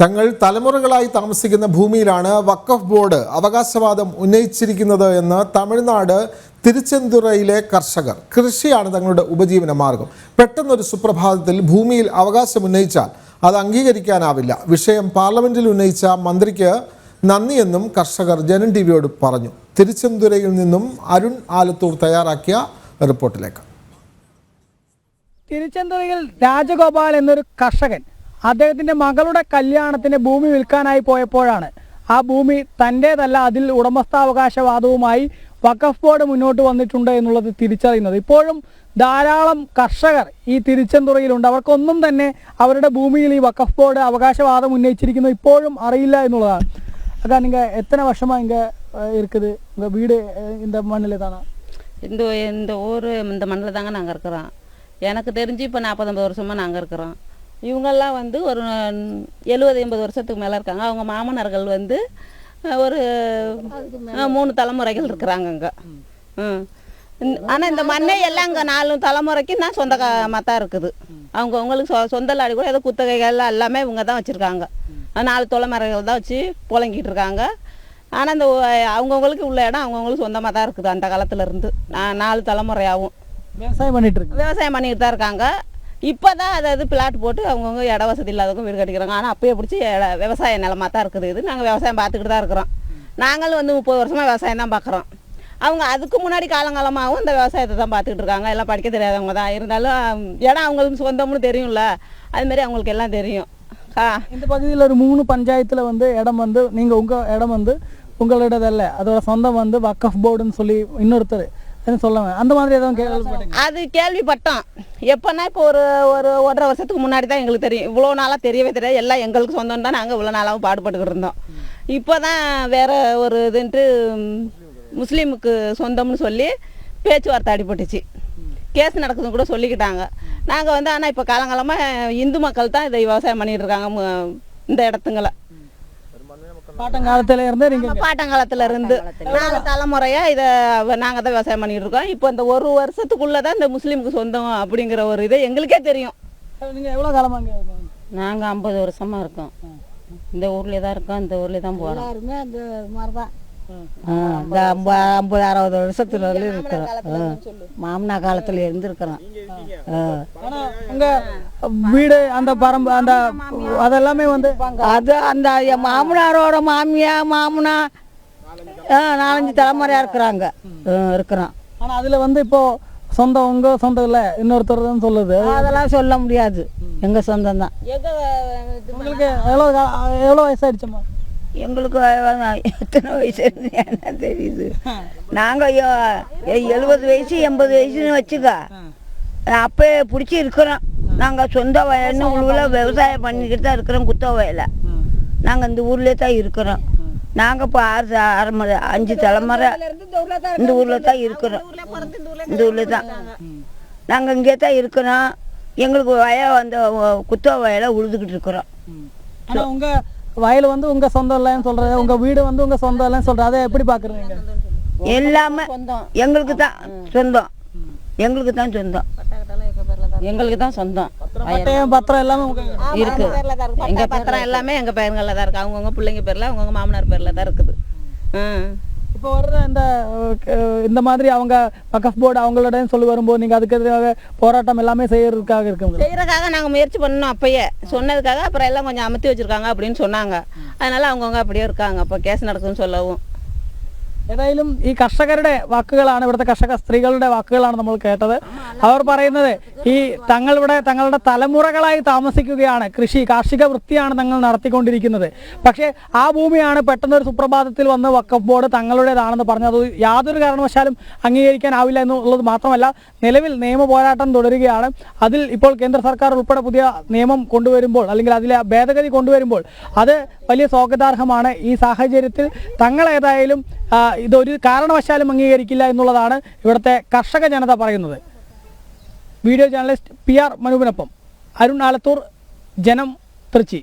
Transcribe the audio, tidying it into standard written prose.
തങ്ങൾ തലമുറകളായി താമസിക്കുന്ന ഭൂമിയിലാണ് വഖഫ് ബോർഡ് അവകാശവാദം ഉന്നയിച്ചിരിക്കുന്നത് എന്ന് തമിഴ്നാട് തിരുച്ചെന്തുറയിലെ കർഷകർ. കൃഷിയാണ് തങ്ങളുടെ ഉപജീവന മാർഗം. പെട്ടെന്നൊരു സുപ്രഭാതത്തിൽ ഭൂമിയിൽ അവകാശം ഉന്നയിച്ചാൽ അത് അംഗീകരിക്കാനാവില്ല. വിഷയം പാർലമെന്റിൽ ഉന്നയിച്ച മന്ത്രിക്ക് നന്ദിയെന്നും കർഷകർ ജനം ടിവിയോട് പറഞ്ഞു. തിരുച്ചെന്തുറയിൽ നിന്നും അരുൺ ആലത്തൂർ തയ്യാറാക്കിയ റിപ്പോർട്ടിലേക്ക്. തിരുച്ചെന്തുറയിൽ രാജഗോപാൽ എന്നൊരു കർഷകൻ അദ്ദേഹത്തിൻ്റെ മകളുടെ കല്യാണത്തിന് ഭൂമി വിൽക്കാനായി പോയപ്പോഴാണ് ആ ഭൂമി തൻ്റേതല്ല, അതിൽ ഉടമസ്ഥാവകാശവാദവുമായി വഖഫ് ബോർഡ് മുന്നോട്ട് വന്നിട്ടുണ്ട് എന്നുള്ളത് തിരിച്ചറിയുന്നത്. ഇപ്പോഴും ധാരാളം കർഷകർ ഈ തിരുച്ചെന്തുറയിലുണ്ട്. അവർക്കൊന്നും തന്നെ അവരുടെ ഭൂമിയിൽ ഈ വഖഫ് ബോർഡ് അവകാശവാദം ഉന്നയിച്ചിരിക്കുന്നത് ഇപ്പോഴും അറിയില്ല എന്നുള്ളതാണ്. அக்கா, நீங்கள் எத்தனை வருஷமாக இங்கே இருக்குது? உங்கள் வீடு இந்த மண்ணில் தானா? இந்த ஊர் இந்த மண்ணில் தாங்க நாங்கள் இருக்கிறோம். எனக்கு தெரிஞ்சு இப்போ 40-50 வருஷமாக நாங்கள் இருக்கிறோம். இவங்கெல்லாம் வந்து ஒரு 70-80 வருஷத்துக்கு மேலே இருக்காங்க. அவங்க மாமனார்கள் வந்து ஒரு 3 தலைமுறைகள் இருக்கிறாங்க அங்கே. ஆனால் இந்த மண்ணே எல்லாம் அங்கே 4 தலைமுறைக்கு தான் சொந்தமாக தான் இருக்குது. அவங்களுக்கு சொந்த லாடி கூட ஏதோ குத்தகைகள் எல்லாமே இவங்க தான் வச்சுருக்காங்க. 4 தலைமுறைகள் தான் வச்சு புழங்கிட்டு இருக்காங்க. ஆனால் இந்த அவங்கவுங்களுக்கு உள்ள இடம் அவங்கவுங்களுக்கு சொந்தமாக தான் இருக்குது. அந்த காலத்தில் இருந்து 4 தலைமுறையாகவும் விவசாயம் பண்ணிட்டு தான் இருக்காங்க. இப்போ தான் அதாவது பிளாட் போட்டு அவங்கவுங்க இட வசதி இல்லாதவங்க வீடு கட்டிக்கிறாங்க. ஆனால் அப்பயே பிடிச்சி விவசாய நிலமாக தான் இருக்குது. இது நாங்கள் விவசாயம் பார்த்துக்கிட்டு தான் இருக்கிறோம். நாங்களும் வந்து 30 வருஷமாக விவசாயம் தான் பார்க்குறோம். அவங்க அதுக்கு முன்னாடி காலங்காலமாகவும் இந்த விவசாயத்தை தான் பார்த்துக்கிட்டு இருக்காங்க. எல்லாம் படிக்க தெரியாதவங்க தான் இருந்தாலும் இடம் அவங்களுக்கு சொந்தம்னு தெரியும்ல, அதுமாரி அவங்களுக்கு எல்லாம் தெரியும். இந்த பகுதியில் ஒரு 3 பஞ்சாயத்தில் வந்து இடம் வந்து நீங்கள் உங்கள் இடம் வந்து உங்களோடதல்ல, அதோட சொந்தம் வந்து வக்கஃப் போர்டுன்னு சொல்லி இன்னொருத்தர் சொல்லுவேன். அந்த மாதிரி எதுவும் அது கேள்விப்பட்டோம். எப்போனா இப்போ ஒரு 1.5 வருஷத்துக்கு முன்னாடி தான் எங்களுக்கு தெரியும். இவ்வளோ நாளாக தெரியவே தெரியாது. எல்லாம் எங்களுக்கு சொந்தம் தான். நாங்கள் இவ்வளோ நாளாகவும் பாடுபட்டுக்கிட்டு இருந்தோம். இப்போ தான் வேற ஒரு இதுன்ட்டு முஸ்லீமுக்கு சொந்தம்னு சொல்லி பேச்சுவார்த்தை அடிபட்டுச்சு. கேஸ் நடக்குதுன்னு கூட சொல்லிக்கிட்டாங்க. நாங்கள் வந்து ஆனால் இப்போ காலங்காலமாக இந்து மக்கள் தான் இதை விவசாயம் பண்ணிகிட்டு இருக்காங்க. இந்த இடத்துங்களை பாட்டங்காலத்துல இருந்து 4 தலைமுறையா இதை நாங்கள் தான் விவசாயம் பண்ணிட்டு இருக்கோம். இப்போ இந்த 1 வருஷத்துக்குள்ள தான் இந்த முஸ்லீமுக்கு சொந்தம் அப்படிங்கிற ஒரு இதை எங்களுக்கே தெரியும். நீங்கள் எவ்வளோ காலமாக? நாங்கள் 50 வருஷமா இருக்கோம். இந்த ஊர்லேயே தான் இருக்கோம். இந்த ஊர்லேயே தான் போகிறோம். எல்லாருமே அந்த மாதிரி தான். இந்த 50-60 வருஷத்துல இருக்கிறோம். மாமனா காலத்துல இருந்துருக்கிறோம். உங்க வீடு அந்த பரம்பு அந்த அதெல்லாமே வந்து அது அந்த மாமனாரோட மாமியா மாமனா 4-5 தலைமுறையா இருக்கிறோம். ஆனா அதுல வந்து இப்போ சொந்தம் உங்க சொந்தம் இல்லை, இன்னொருத்தர் தான் சொல்லுது. அதெல்லாம் சொல்ல முடியாது. எங்க சொந்தம் தான். உங்களுக்கு எவ்வளோ வயசாயிடுச்சம்மா? எங்களுக்கு எத்தனை வயசு என்ன தெரியுது. நாங்கள் 70 வயசு 80 வயசுன்னு வச்சுக்க அப்போ பிடிச்சி இருக்கிறோம். நாங்கள் சொந்த வயல்னு உள்ள விவசாயம் பண்ணிக்கிட்டு தான் இருக்கிறோம். குத்த வயலை நாங்கள் இந்த ஊர்லேயே தான் இருக்கிறோம். நாங்கள் இப்போ 5 தலைமுறை இந்த ஊரில் தான் இருக்கிறோம். இந்த ஊரில் தான் நாங்கள் இங்கே தான் இருக்கிறோம். எங்களுக்கு வயல் அந்த குத்த வயலை உழுதுகிட்டு இருக்கிறோம். ஆனால் உங்கள் வயல் வந்து உங்கள் சொந்தம் இல்லைன்னு சொல்கிறது, உங்கள் வீடு வந்து உங்கள் சொந்தம் இல்லைன்னு சொல்கிறது, அதை எப்படி பார்க்குறீங்க? எல்லாமே எங்களுக்கு தான் சொந்தம். எங்களுக்கு தான் சொந்தம். எங்களுக்கு தான் சொந்தம். பத்திரம் எல்லாமே இருக்கு. எங்க பத்திரம் எல்லாமே எங்க பேருங்களில் தான் இருக்கு. அவங்கவுங்க பிள்ளைங்க பேர்ல அவங்கவுங்க மாமனார் பேர்ல தான் இருக்குது. இப்போ வர்ற இந்த மாதிரி அவங்க வக்கஃப் போர்டு அவங்களோட சொல்லி வரும்போது நீங்கள் அதுக்கு எதிராக போராட்டம் எல்லாமே செய்யறதுக்காக நாங்கள் முயற்சி பண்ணோம். அப்பயே சொன்னதுக்காக அப்புறம் எல்லாம் கொஞ்சம் அமர்த்தி வச்சிருக்காங்க அப்படின்னு சொன்னாங்க. அதனால அவங்கவுங்க அப்படியே இருக்காங்க. அப்போ கேஸ் நடக்குதுன்னு சொல்லவும். ഏതായാലും ഈ കർഷകരുടെ വാക്കുകളാണ്, ഇവിടുത്തെ കർഷക സ്ത്രീകളുടെ വാക്കുകളാണ് നമ്മൾ കേട്ടത്. അവർ പറയുന്നത് ഈ തങ്ങളുടെ തലമുറകളായി താമസിക്കുകയാണ്, കാർഷിക വൃത്തിയാണ് തങ്ങൾ നടത്തിക്കൊണ്ടിരിക്കുന്നത്. പക്ഷേ ആ ഭൂമിയാണ് പെട്ടെന്നൊരു സുപ്രഭാതത്തിൽ വന്ന് വഖഫ് ബോർഡ് തങ്ങളുടേതാണെന്ന് പറഞ്ഞത് യാതൊരു കാരണവശാലും അംഗീകരിക്കാനാവില്ല എന്നുള്ളത് മാത്രമല്ല, നിലവിൽ നിയമ പോരാട്ടം തുടരുകയാണ്. അതിൽ ഇപ്പോൾ കേന്ദ്ര സർക്കാർ ഉൾപ്പെടെ പുതിയ നിയമം കൊണ്ടുവരുമ്പോൾ അല്ലെങ്കിൽ അതിലെ ഭേദഗതി കൊണ്ടുവരുമ്പോൾ അത് വലിയ സ്വാഗതാർഹമാണ്. ഈ സാഹചര്യത്തിൽ തങ്ങളേതായാലും ഇതൊരു കാരണവശാലും അംഗീകരിക്കില്ല എന്നുള്ളതാണ് ഇവിടുത്തെ കർഷക ജനത പറയുന്നത്. വീഡിയോ ജേർണലിസ്റ്റ് PR മനൂപിനൊപ്പം അരുൺ ആലത്തൂർ, ജനം, തൃച്ചി.